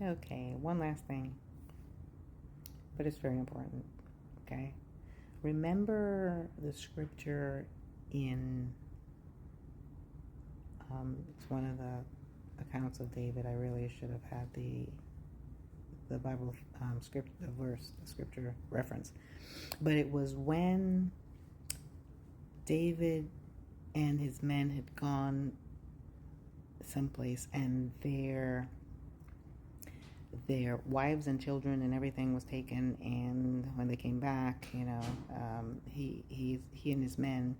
Okay, one last thing, but it's very important. Okay, remember the scripture in it's one of the accounts of David. I really should have had the Bible script, the verse, the scripture reference, but it was when David and his men had gone someplace, and their wives and children and everything was taken. And when they came back, he and his men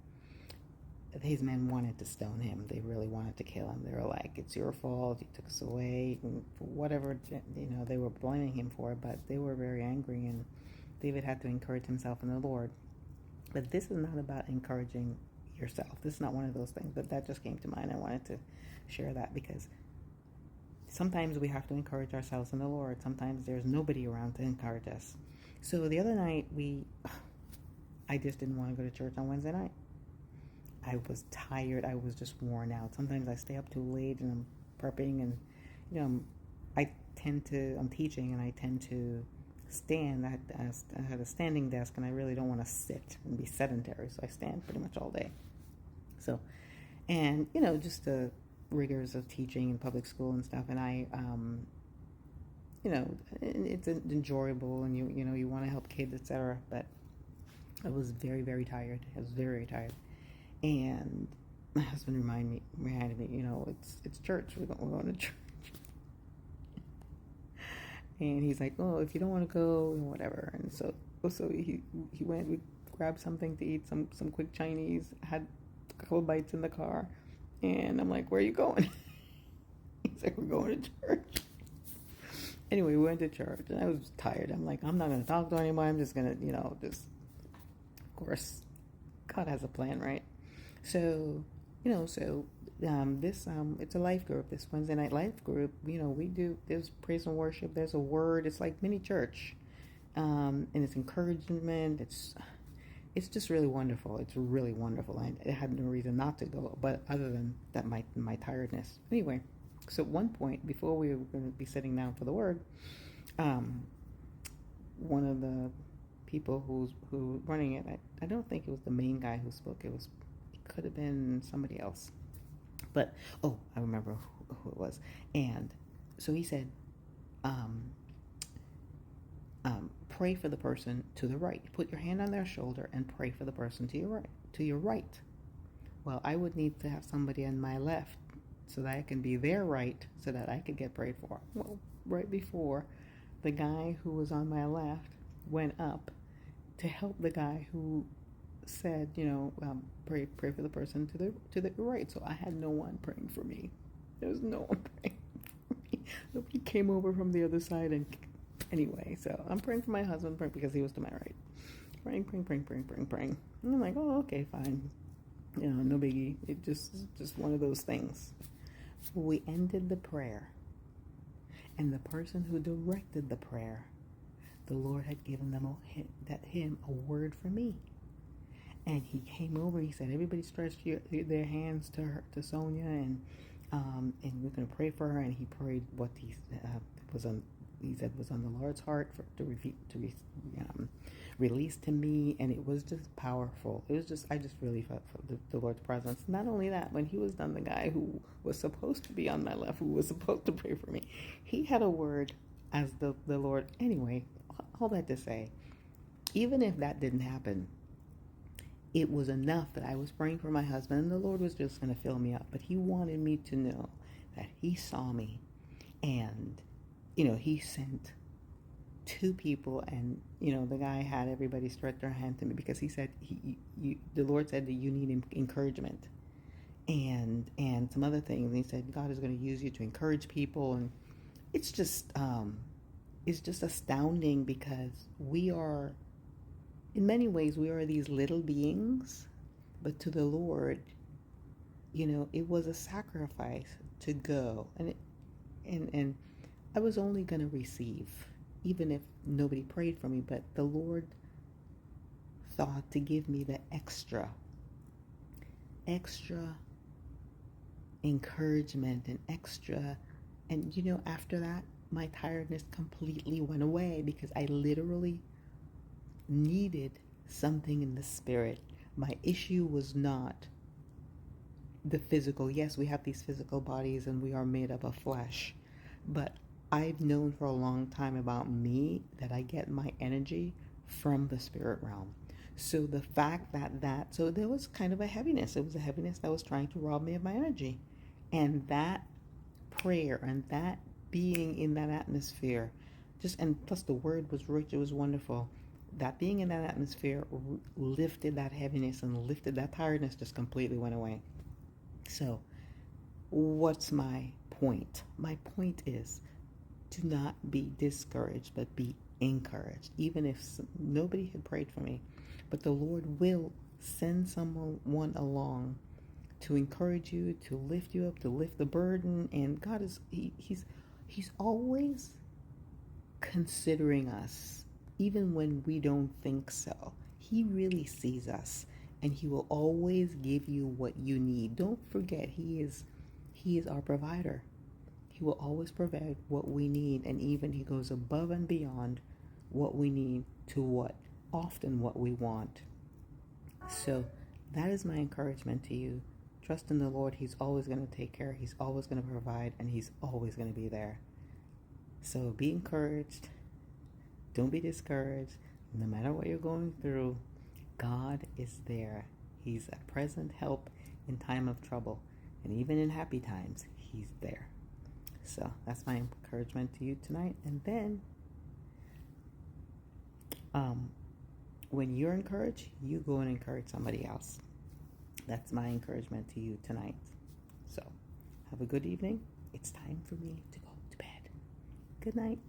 wanted to stone him. They really wanted to kill him. They were like, "It's your fault. You took us away." And for whatever they were blaming him for, but they were very angry. And David had to encourage himself in the Lord. But this is not about encouraging yourself. This is not one of those things. But that just came to mind. I wanted to share that because sometimes we have to encourage ourselves in the Lord. Sometimes there's nobody around to encourage us. So the other night, I just didn't want to go to church on Wednesday night. I was tired. I was just worn out. Sometimes I stay up too late and I'm prepping, and I'm teaching and I tend to stand. I had a standing desk, and I really don't want to sit and be sedentary, so I stand pretty much all day. So, and just the rigors of teaching in public school and stuff, and it's enjoyable, and you want to help kids, etc. But I was very, very tired. I was very, very tired. And my husband reminded me, it's church. We're going to church. And he's like, "Oh, if you don't want to go, whatever." And so he went. We grabbed something to eat, some quick Chinese. Had a couple bites in the car, and I'm like, "Where are you going?" He's like, "We're going to church." Anyway, we went to church, and I was tired. I'm like, "I'm not going to talk to anyone. I'm just going to, just." Of course, God has a plan, right? So, this it's a life group. This Wednesday night life group, there's praise and worship. There's a word. It's like mini church, and it's encouragement. It's just really wonderful. It's really wonderful. I had no reason not to go, but other than that, my tiredness. Anyway, so at one point before we were going to be sitting down for the word, one of the people who running it, I don't think it was the main guy who spoke. It could have been somebody else, but I remember who it was. And so he said, pray for the person to the right. Put your hand on their shoulder and pray for the person to your right. Well, I would need to have somebody on my left so that I can be their right, so that I could get prayed for. Well, right before the guy who was on my left went up to help the guy who said, pray for the person to the right. So I had no one praying for me. There was no one praying for me. Nobody came over from the other side. And anyway, so I'm praying for my husband because he was to my right. Praying. And I'm like, oh, okay, fine. No biggie. It just one of those things. We ended the prayer, and the person who directed the prayer, the Lord had given him a word for me. And he came over. He said, "Everybody stretch their hands to Sonia, and we're going to pray for her." And he prayed what he said was on the Lord's heart to release to me, and it was just powerful. It was just I just really felt the Lord's presence. Not only that, when he was done, the guy who was supposed to be on my left, who was supposed to pray for me, he had a word as the Lord. Anyway, all that to say, even if that didn't happen, it was enough that I was praying for my husband, and the Lord was just going to fill me up. But he wanted me to know that he saw me, and he sent two people, and the guy had everybody stretch their hand to me because he said the Lord said that you need encouragement, and some other things. And he said God is going to use you to encourage people, and it's just astounding because we are, in many ways, we are these little beings, but to the Lord, it was a sacrifice to go, and I was only going to receive, even if nobody prayed for me, but the Lord thought to give me the extra encouragement and extra, and after that my tiredness completely went away because I literally needed something in the spirit. My issue was not the physical. Yes, we have these physical bodies and we are made up of flesh, but I've known for a long time about me that I get my energy from the spirit realm. So the fact so there was kind of a heaviness. It was a heaviness that was trying to rob me of my energy. And that prayer and that being in that atmosphere, and plus the word was rich, it was wonderful. That being in that atmosphere lifted that heaviness and lifted that tiredness, just completely went away. So, what's my point? My point is, do not be discouraged, but be encouraged. Even if nobody had prayed for me, but the Lord will send someone along to encourage you, to lift you up, to lift the burden. And God is, He's always considering us, even when we don't think so. He really sees us, and He will always give you what you need. Don't forget, He is our provider. He will always provide what we need, and even He goes above and beyond what we need to what we want. So that is my encouragement to you. Trust in the Lord. He's always going to take care. He's always going to provide, and He's always going to be there. So be encouraged. Don't be discouraged. No matter what you're going through, God is there. He's a present help in time of trouble. And even in happy times, He's there. So that's my encouragement to you tonight. And then when you're encouraged, you go and encourage somebody else. That's my encouragement to you tonight. So have a good evening. It's time for me to go to bed. Good night.